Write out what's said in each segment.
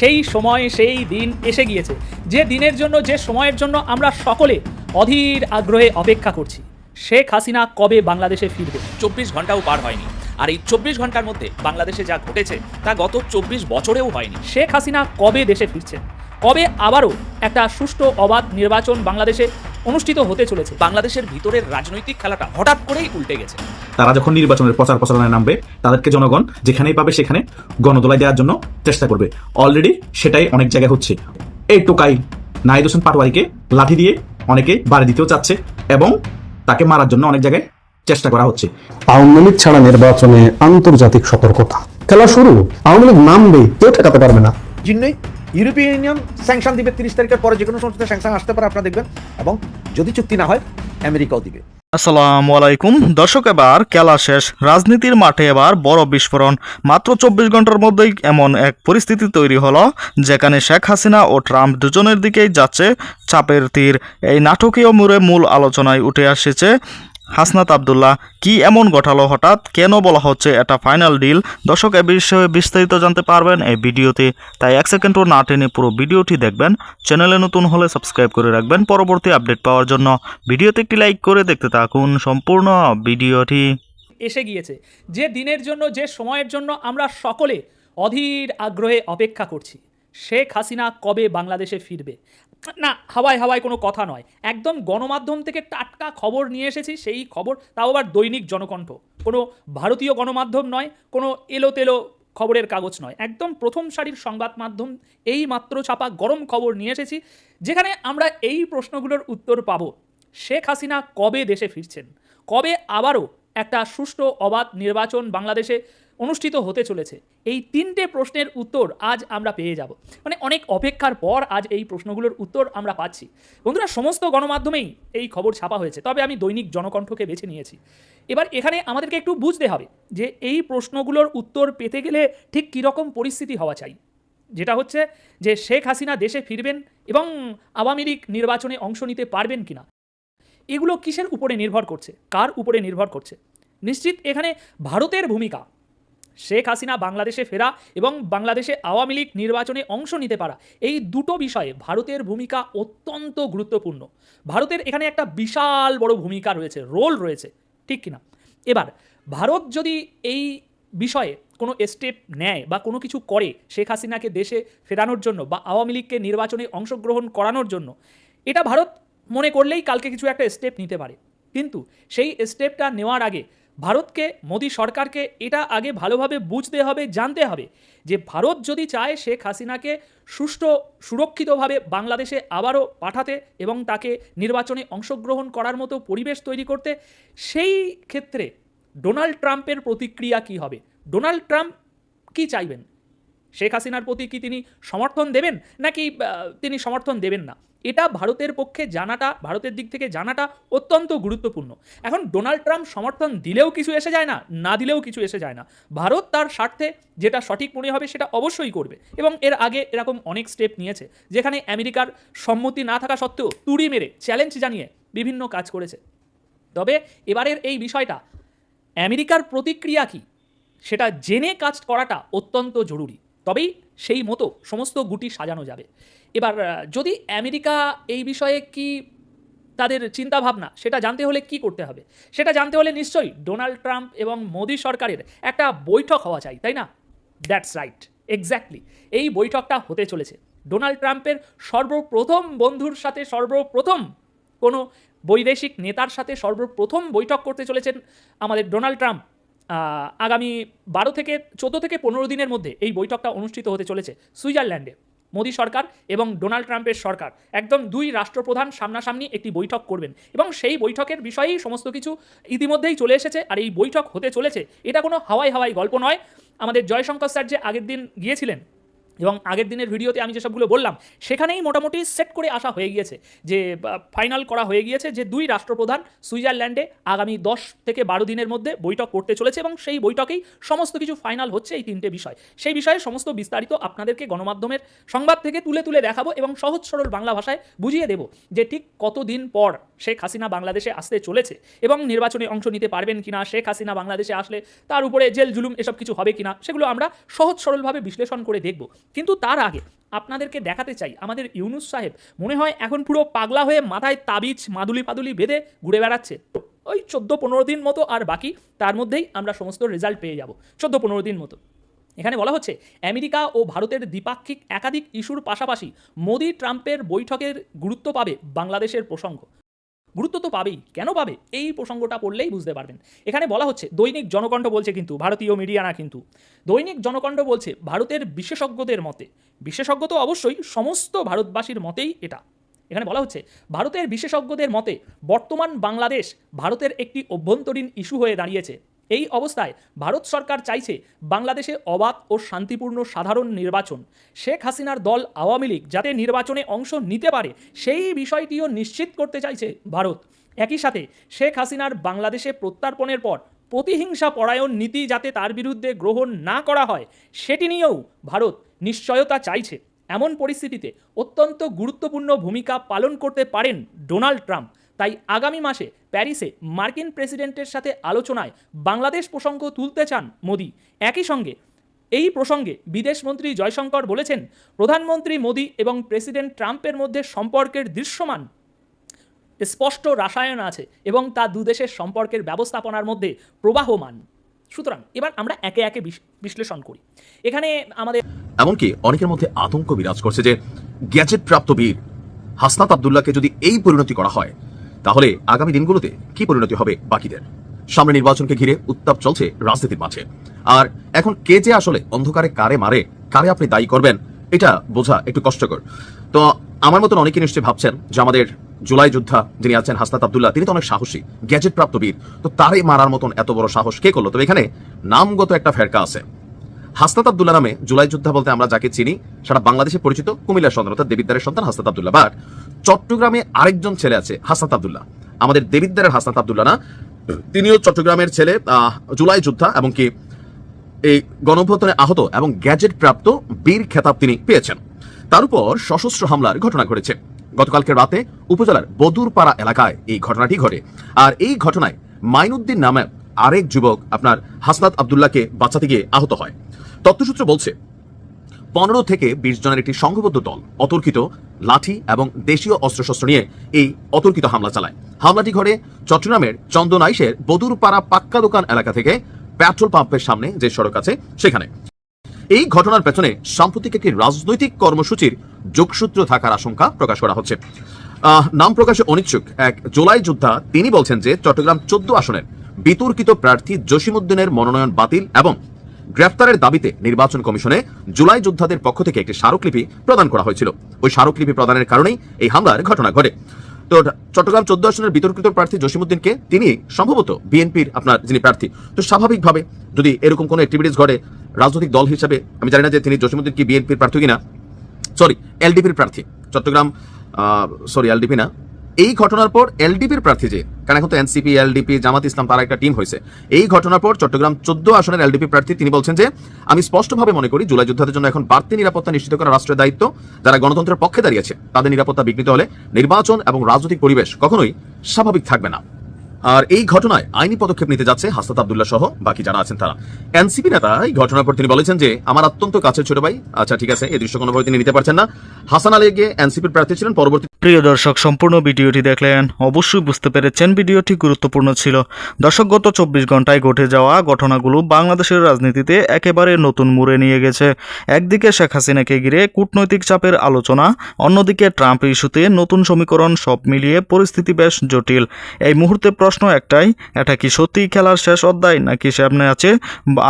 সেই সময় সেই দিন এসে গিয়েছে, যে দিনের জন্য, যে সময়ের জন্য আমরা সকলে অধীর আগ্রহে অপেক্ষা করছি। শেখ হাসিনা কবে বাংলাদেশে ফিরবে? 24 ঘন্টাও পার হয়নি, আর এই 24 ঘন্টার মধ্যে বাংলাদেশে যা ঘটেছে তা গত 24 বছরেও হয়নি। শেখ হাসিনা কবে দেশে ফিরছেন? কবে আবারও একটা সুষ্ঠু অবাধ নির্বাচন বাংলাদেশে অনুষ্ঠিত হতে চলেছে? বাংলাদেশের ভিতরের রাজনৈতিক খেলাটা হঠাৎ করেই উল্টে গেছে। তারা যখন নির্বাচনের প্রচার প্রচারণায় নামবে, তাদেরকে জনগণ যেখানেই পাবে সেখানে গণদোলাই দেওয়ার জন্য চেষ্টা করবে। অলরেডি সেটাই অনেক জায়গায় হচ্ছে। এই টোকাই নাহিদ হোসেন পাটোয়ারিকে লাঠি দিয়ে অনেকে বাড়ি দিতেও চাচ্ছে এবং তাকে মারার জন্য অনেক জায়গায় চেষ্টা করা হচ্ছে। আওয়ামী লীগ ছাড়া নির্বাচনে আন্তর্জাতিক সতর্কতা, খেলা শুরু। আওয়ামী লীগ নামবে, কেউ ঠেকাতে পারবে না। জিন্নই ইউরোপিয়ান ইউনিয়ন স্যাংশন দিবে 30 তারিখের পরে, যে কোনো সমস্ত স্যাংশন আসতে পারে, আপনারা দেখবেন। এবং যদি চুক্তি না হয় আমেরিকাও দিবে। আসসালামু আলাইকুম দর্শক, এবার খেলা শেষ। রাজনীতির মাঠে এবার বড় বিস্ফোরণ। মাত্র 24 ঘন্টার মধ্যেই এমন এক পরিস্থিতি তৈরি হলো যেখানে শেখ হাসিনা ও ট্রাম্প দুজনের দিকেই যাচ্ছে চাপের তীর। এই নাটকীয় মোড়ে মূল আলোচনায় উঠে এসেছে হাসনাত আবদুল্লাহ। কি এমন ঘটালো হঠাৎ? কেন বলা হচ্ছে এটা ফাইনাল ডিল? দর্শক, এ বিষয়ে বিস্তারিত জানতে পারবেন এই ভিডিওতে, তাই 1 সেকেন্ডও না টেনে পুরো ভিডিওটি দেখবেন। চ্যানেলে নতুন হলে সাবস্ক্রাইব করে রাখবেন পরবর্তী আপডেট পাওয়ার জন্য। ভিডিওতে একটি লাইক করে দেখতে থাকুন সম্পূর্ণ ভিডিওটি। এসে গিয়েছে, যে দিনের জন্য, যে সময়ের জন্য আমরা সকলে অধীর আগ্রহে অপেক্ষা করছি। শেখ হাসিনা কবে বাংলাদেশে ফিরবে? না, হাওয়ায় হাওয়ায় কোনো কথা নয়, একদম গণমাধ্যম থেকে টাটকা খবর নিয়ে এসেছি। সেই খবর তাও আবার দৈনিক জনকণ্ঠ, কোনো ভারতীয় গণমাধ্যম নয়, কোনো এলোতেলো খবরের কাগজ নয়, একদম প্রথম সারির সংবাদ মাধ্যম এই মাত্র ছাপা গরম খবর নিয়ে এসেছি, যেখানে আমরা এই প্রশ্নগুলোর উত্তর পাবো। শেখ হাসিনা কবে দেশে ফিরছেন? কবে আবারও একটা সুষ্ঠু অবাধ নির্বাচন বাংলাদেশে অনুষ্ঠিত হতে চলেছে? এই 3টে প্রশ্নের উত্তর আজ আমরা পেয়ে যাব। মানে অনেক অপেক্ষার পর আজ এই প্রশ্নগুলোর উত্তর আমরা পাচ্ছি। বন্ধুরা, সমস্ত গণমাধ্যমেই এই খবর ছাপা হয়েছে, তবে আমি দৈনিক জনকণ্ঠকে বেছে নিয়েছি। এবার এখানে আমাদেরকে একটু বুঝতে হবে যে এই প্রশ্নগুলোর উত্তর পেতে গেলে ঠিক কীরকম পরিস্থিতি হওয়া চাই। যেটা হচ্ছে যে শেখ হাসিনা দেশে ফিরবেন এবং আওয়ামী লীগ নির্বাচনে অংশ নিতে পারবেন কিনা, এগুলো কিসের উপরে নির্ভর করছে, কার উপরে নির্ভর করছে? নিশ্চিত এখানে ভারতের ভূমিকা। শেখ হাসিনা বাংলাদেশে ফেরা এবং বাংলাদেশে আওয়ামী লীগ নির্বাচনে অংশ নিতে পারা, এই দুটো বিষয়ে ভারতের ভূমিকা অত্যন্ত গুরুত্বপূর্ণ। ভারতের এখানে একটা বিশাল বড় ভূমিকা রয়েছে, রোল রয়েছে, ঠিক কিনা? এবার ভারত যদি এই বিষয়ে কোনো স্টেপ নেয় বা কোনো কিছু করে শেখ হাসিনাকে দেশে ফেরানোর জন্য বা আওয়ামী লীগকে নির্বাচনে অংশগ্রহণ করানোর জন্য, এটা ভারত মনে করলেই কালকে কিছু একটা স্টেপ নিতে পারে। কিন্তু সেই স্টেপটা নেওয়ার আগে ভারতকে, মোদী সরকারকে এটা আগে ভালোভাবে বুঝতে হবে, জানতে হবে যে ভারত যদি চায় শেখ হাসিনাকে সুষ্ঠু সুরক্ষিতভাবে বাংলাদেশে আবারও পাঠাতে এবং তাকে নির্বাচনে অংশগ্রহণ করার মতো পরিবেশ তৈরি করতে, সেই ক্ষেত্রে ডোনাল্ড ট্রাম্পের প্রতিক্রিয়া কী হবে? ডোনাল্ড ট্রাম্প কী চাইবেন? শেখ হাসিনার প্রতি কি তিনি সমর্থন দেবেন, নাকি তিনি সমর্থন দেবেন না? এটা ভারতের পক্ষে জানাটা, ভারতের দিক থেকে জানাটা অত্যন্ত গুরুত্বপূর্ণ। এখন ডোনাল্ড ট্রাম্প সমর্থন দিলেও কিছু এসে যায় না, না দিলেও কিছু এসে যায় না। ভারত তার স্বার্থে যেটা সঠিক মনে হবে সেটা অবশ্যই করবে, এবং এর আগে এরকম অনেক স্টেপ নিয়েছে যেখানে আমেরিকার সম্মতি না থাকা সত্ত্বেও তুড়ি মেরে চ্যালেঞ্জ জানিয়ে বিভিন্ন কাজ করেছে। তবে এবারের এই বিষয়টা আমেরিকার প্রতিক্রিয়া কী সেটা জেনে কাজ করাটা অত্যন্ত জরুরি, তবেই সেই মতো সমস্ত গুটি সাজানো যাবে। এবার যদি আমেরিকা এই বিষয়ে কি তাদের চিন্তাভাবনা, সেটা জানতে হলে কি করতে হবে? সেটা জানতে হলে নিশ্চয়ই ডোনাল্ড ট্রাম্প এবং মোদী সরকারের একটা বৈঠক হওয়া চাই, তাই না? দ্যাটস রাইট, এক্স্যাক্টলি এই বৈঠকটা হতে চলেছে। ডোনাল্ড ট্রাম্পের সর্বপ্রথম বন্ধুর সাথে, সর্বপ্রথম কোনো বৈদেশিক নেতার সাথে সর্বপ্রথম বৈঠক করতে চলেছেন আমাদের ডোনাল্ড ট্রাম্প। আগামী 12 থেকে 14 থেকে 15 দিনের মধ্যে এই বৈঠকটা অনুষ্ঠিত হতে চলেছে সুইজারল্যান্ডে। মোদী সরকার এবং ডোনাল্ড ট্রাম্পের সরকার একদম দুই রাষ্ট্রপ্রধান সামনাসামনি একটি বৈঠক করবেন, এবং সেই বৈঠকের বিষয়েই সমস্ত কিছু ইতিমধ্যেই চলে এসেছে। আর এই বৈঠক হতে চলেছে, এটা কোনো হাওয়াই হাওয়াই গল্প নয়। আমাদের জয়শঙ্কর স্যার যে আগের দিন গিয়েছিলেন এবং আগের দিনের ভিডিওতে আমি যেসবগুলো বললাম, সেখানেই মোটামুটি সেট করে আসা হয়ে গিয়েছে, যে ফাইনাল করা হয়ে গিয়েছে যে দুই রাষ্ট্রপ্রধান সুইজারল্যান্ডে আগামী 10 থেকে 12 দিনের মধ্যে বৈঠক করতে চলেছে, এবং সেই বৈঠকেই সমস্ত কিছু ফাইনাল হচ্ছে এই 3টে বিষয়। সেই বিষয়ে সমস্ত বিস্তারিত আপনাদেরকে গণমাধ্যমের সংবাদ থেকে তুলে তুলে দেখাবো এবং সহজ সরল বাংলা ভাষায় বুঝিয়ে দেব যে ঠিক কতদিন পর শেখ হাসিনা বাংলাদেশে আসতে চলেছে এবং নির্বাচনে অংশ নিতে পারবেন কিনা, শেখ হাসিনা বাংলাদেশে আসলে তার উপরে জেল জুলুম এসব কিছু হবে কিনা, সেগুলো আমরা সহজ সরলভাবে বিশ্লেষণ করে দেখব। কিন্তু তার আগে আপনাদেরকে দেখাতে চাই আমাদের ইউনুস সাহেব মনে হয় এখন পুরো পাগলা হয়ে মাথায় তাবিজ মাদুলি পাদুলি বেঁধে ঘুরে বেড়াচ্ছে। ওই 14-15 দিন মতো আর বাকি, তার মধ্যেই আমরা সমস্ত রেজাল্ট পেয়ে যাব। 14-15 দিন মতো। এখানে বলা হচ্ছে আমেরিকা ও ভারতের দ্বিপাক্ষিক একাধিক ইস্যুর পাশাপাশি মোদি ট্রাম্পের বৈঠকের গুরুত্ব পাবে বাংলাদেশের প্রসঙ্গ। গুরুত্ব তো পাবেই, কেন পাবে এই প্রসঙ্গটা পড়লেই বুঝতে পারবেন। এখানে বলা হচ্ছে, দৈনিক জনকণ্ঠ বলছে, কিন্তু ভারতীয় মিডিয়া না, কিন্তু দৈনিক জনকণ্ঠ বলছে ভারতের বিশেষজ্ঞদের মতে, বিশেষজ্ঞ তো অবশ্যই সমস্ত ভারতবাসীর মতেই এটা। এখানে বলা হচ্ছে ভারতের বিশেষজ্ঞদের মতে বর্তমান বাংলাদেশ ভারতের একটি অভ্যন্তরীণ ইস্যু হয়ে দাঁড়িয়েছে। এই অবস্থায় ভারত সরকার চাইছে বাংলাদেশে অবাধ ও শান্তিপূর্ণ সাধারণ নির্বাচন। শেখ হাসিনার দল আওয়ামী লীগ যাতে নির্বাচনে অংশ নিতে পারে সেই বিষয়টিও নিশ্চিত করতে চাইছে ভারত। একই সাথে শেখ হাসিনার বাংলাদেশে প্রত্যার্পণের পর প্রতিহিংসা পরায়ণ নীতি যাতে তার বিরুদ্ধে গ্রহণ না করা হয় সেটি নিয়েও ভারত নিশ্চয়তা চাইছে। এমন পরিস্থিতিতে অত্যন্ত গুরুত্বপূর্ণ ভূমিকা পালন করতে পারেন ডোনাল্ড ট্রাম্প। তাই আগামী মাসে প্যারিসে মার্কিন প্রেসিডেন্টের সাথে আলোচনায় বাংলাদেশ প্রসঙ্গ তুলতে চান মোদি। একই সঙ্গে এই প্রসঙ্গে বিদেশমন্ত্রী জয়শঙ্কর বলেছেন, প্রধানমন্ত্রী মোদি এবং প্রেসিডেন্ট ট্রাম্পের মধ্যে সম্পর্কের দৃশ্যমান স্পষ্ট রাসায়ন আছে এবং তা দুদেশের সম্পর্কের ব্যবস্থাপনার মধ্যে প্রবাহমান। সুতরাং এবার আমরা একে একে বিশ্লেষণ করি। এখানে আমাদের এমনকি অনেকের মধ্যে আতঙ্ক বিরাজ করছে যে গ্যাজেট প্রাপ্ত বীর হাসনাত আব্দুল্লাহকে যদি এই পরিণতি করা হয় তাহলে আগামী দিনগুলোতে কি পরিণতি হবে বাকিদের। সামনে নির্বাচনকে ঘিরে উত্তাপ চলছে রাজনীতির মাঝে, আর এখন কে যে আসলে অন্ধকারে কারে মারে, কারে আপনি দায়ী করবেন, এটা বোঝা একটু কষ্টকর। তো আমার মতন অনেকে নিশ্চয়ই ভাবছেন যে আমাদের জুলাই যোদ্ধা যিনি আছেন হাসনাত আব্দুল্লাহ, তিনি তো অনেক সাহসী, গ্যাজেট প্রাপ্ত বীর, তো তারই মারার মতন এত বড় সাহস কে করলো? তবে এখানে নামগত একটা ফেরকা আছে। হাসনাত আব্দুল্লাহ নামে জুলাই যোদ্ধা বলতে আমরা যাকে চিনি সারা বাংলাদেশে পরিচিত কুমিল্লার সন্তান অর্থাৎ দেবিদ্বারের সন্তান হাসনাত আব্দুল্লাহ। বাট চট্টগ্রামে আরেকজন ছেলে আছে হাসনাত আব্দুল্লাহ, আমাদের দেবিদ্বারের হাসনাত আব্দুল্লাহ না, তিনিও চট্টগ্রামের ছেলে, জুলাই যোদ্ধা এবং কি এই গণঅভ্যুত্থানে আহত এবং গ্যাজেট প্রাপ্ত বীর খেতাব তিনি পেয়েছেন। তার উপর সশস্ত্র হামলার ঘটনা ঘটেছে। গতকালকে রাতে উপজেলার বদুরপাড়া এলাকায় এই ঘটনাটি ঘটে। আর এই ঘটনায় মাইনুদ্দিন নামে আরেক যুবক আপনার হাসনাত আব্দুল্লাহকে বাঁচাতে গিয়ে আহত হয়। তথ্যসূত্র বলছে 15 থেকে 20 জনের একটি সংঘবদ্ধ দল অতর্কিত লাঠি এবং দেশীয় অস্ত্রশস্ত্র নিয়ে এই অতর্কিত হামলা চালায়। হামলাটি ঘটে চট্টগ্রামের চন্দনাইশের বদুরপাড়া পাক্কা দোকান এলাকা থেকে পেট্রোল পাম্পের সামনে যে সড়ক আছে সেখানে। এই ঘটনার পেছনে সাম্প্রতিক একটি রাজনৈতিক কর্মসূচির যোগসূত্র থাকার আশঙ্কা প্রকাশ করা হচ্ছে। নাম প্রকাশে অনিচ্ছুক এক জুলাই যোদ্ধা তিনি বলছেন যে চট্টগ্রাম 14 আসনের বিতর্কিত প্রার্থী জসিমউদ্দিনের মনোনয়ন বাতিল এবং গ্রেফতারের দাবিতে নির্বাচন কমিশনে জুলাই যোদ্ধাদের পক্ষ থেকে একটি স্মারকলিপি প্রদান করা হয়েছিল। ওই স্মারকলিপি প্রদানের কারণেই এই হামলার ঘটনা ঘটে। তো চট্টগ্রাম 14 আসনের বিতর্কিত প্রার্থী জসিমউদ্দিনকে, তিনি সম্ভবত বিএনপির আপনার যিনি প্রার্থী, তো স্বাভাবিকভাবে যদি এরকম কোনো অ্যাক্টিভিটিস ঘটে রাজনৈতিক দল হিসেবে, আমি জানি না যে তিনি জসিমউদ্দিন কি বিএনপির প্রার্থী কিনা, সরি এলডিপির প্রার্থী, চট্টগ্রাম সরি এলডিপি না, এই ঘটনার পর এলডিপির প্রার্থী যে, কারণ এখন তো এনসিপি এলডিপি জামাত ইসলাম তারা একটা টিম হয়েছে, এই ঘটনার পর চট্টগ্রাম 14 আসনের এলডিপি প্রার্থী তিনি বলছেন যে আমি স্পষ্টভাবে মনে করি জুলাই যোদ্ধাদের জন্য এখন বাড়তি নিরাপত্তা নিশ্চিত করা রাষ্ট্রের দায়িত্ব। যারা গণতন্ত্রের পক্ষে দাঁড়িয়েছে তাদের নিরাপত্তা বিঘ্নিত হলে নির্বাচন এবং রাজনৈতিক পরিবেশ কখনোই স্বাভাবিক থাকবে না। আর এই ঘটনায় আইনি পদক্ষেপ নিতে যাচ্ছে হাসনাত আব্দুল্লাহ সহ বাকি যারা আছেন তারা। এনসিপি নেতা এই ঘটনার পর তিনি বলেছেন যে আমার অত্যন্ত কাছের ছোট ভাই, আচ্ছা ঠিক আছে, এই দৃশ্য কোনোভাবে তিনি নিতে পারছেন না। হাসান আলী গিয়ে এনসিপির প্রার্থী ছিলেন, পরবর্তী প্রিয় দর্শক, সম্পূর্ণ ভিডিওটি দেখলেন, অবশ্যই বুঝতে পেরেছেন ভিডিওটি গুরুত্বপূর্ণ ছিল। দর্শক, গত 24 ঘন্টায় ঘটে যাওয়া ঘটনাগুলো বাংলাদেশের রাজনীতিতে একেবারে নতুন মোড়ে নিয়ে গেছে। একদিকে শেখ হাসিনাকে ঘিরে কূটনৈতিক চাপের আলোচনা, অন্যদিকে ট্রাম্প ইস্যুতে নতুন সমীকরণ, সব মিলিয়ে পরিস্থিতি বেশ জটিল। এই মুহূর্তে প্রশ্ন একটাই, এটা কি সত্যিই খেলার শেষ অধ্যায় নাকি সামনে আছে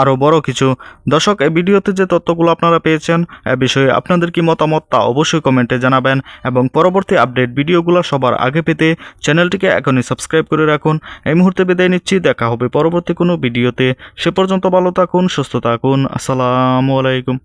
আরও বড় কিছু? দর্শক, এই ভিডিওতে যে তথ্যগুলো আপনারা পেয়েছেন এ বিষয়ে আপনাদের কি মতামত তা অবশ্যই কমেন্টে জানাবেন এবং পরবর্তী আপডেট ভিডিওগুলো সবার আগে পেতে চ্যানেলটিকে এখনই সাবস্ক্রাইব করে রাখুন। এই মুহূর্তে বিদায় নিচ্ছি, দেখা হবে পরবর্তী কোনো ভিডিওতে। সে পর্যন্ত ভালো থাকুন, সুস্থ থাকুন, আসসালামু আলাইকুম।